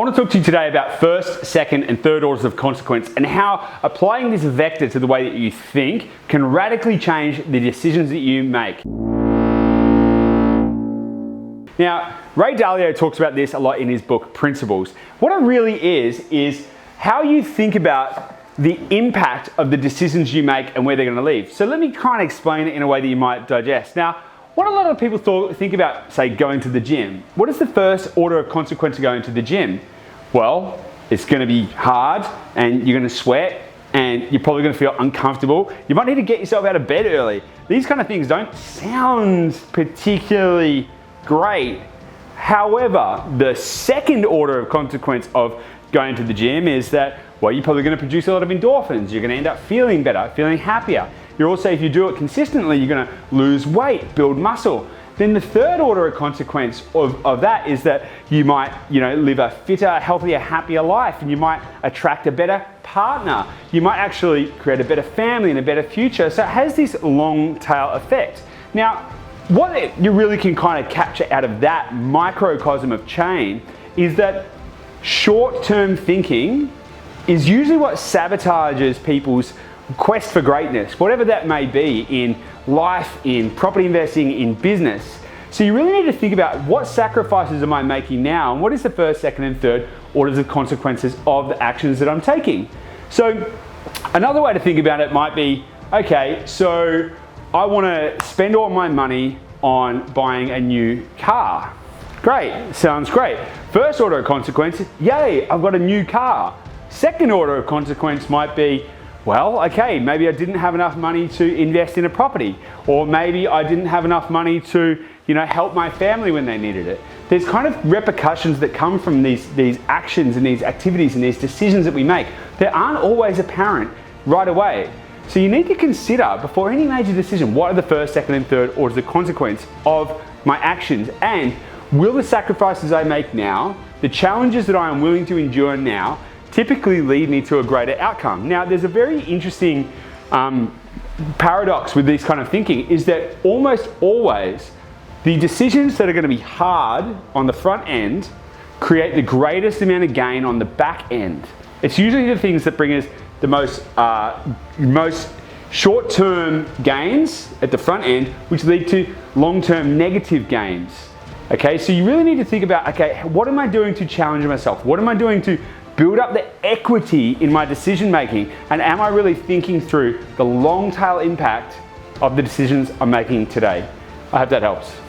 want to talk to you today about first, second, and third orders of consequence and how applying this vector to the way that you think can radically change the decisions that you make. Now, Ray Dalio talks about this a lot in his book, Principles. What it really is how you think about the impact of the decisions you make and where they're going to lead. So let me kind of explain it in a way that you might digest. Now, what a lot of people think about, say, going to the gym. What is the first order of consequence of going to the gym? Well, it's going to be hard and you're going to sweat and you're probably going to feel uncomfortable. You might need to get yourself out of bed early. These kind of things don't sound particularly great. However, the second order of consequence of going to the gym is that, well, you're probably going to produce a lot of endorphins. You're going to end up feeling better, feeling happier. You're also, if you do it consistently, you're going to lose weight, build muscle. Then the third order of consequence of that is that you might, live a fitter, healthier, happier life, and you might attract a better partner. You might actually create a better family and a better future. So it has this long tail effect. Now, what you really can kind of capture out of that microcosm of chain is that short-term thinking is usually what sabotages people's quest for greatness, whatever that may be in life, in property investing, in business. So you really need to think about what sacrifices am I making now and what is the first, second, and third orders of consequences of the actions that I'm taking. So another way to think about it might be, okay, so I want to spend all my money on buying a new car. Great, sounds great. First order of consequence, yay, I've got a new car. Second order of consequence might be, well, okay, maybe I didn't have enough money to invest in a property, or maybe I didn't have enough money to, help my family when they needed it. There's kind of repercussions that come from these actions and these activities and these decisions that we make that aren't always apparent right away. So you need to consider before any major decision, what are the first, second, and third orders of consequence of my actions, and will the sacrifices I make now, the challenges that I am willing to endure now, typically lead me to a greater outcome. Now, there's a very interesting paradox with this kind of thinking, is that almost always the decisions that are going to be hard on the front end create the greatest amount of gain on the back end. It's usually the things that bring us the most short-term gains at the front end, which lead to long-term negative gains. Okay, so you really need to think about, okay, what am I doing to challenge myself? What am I doing to build up the equity in my decision making? And am I really thinking through the long tail impact of the decisions I'm making today? I hope that helps.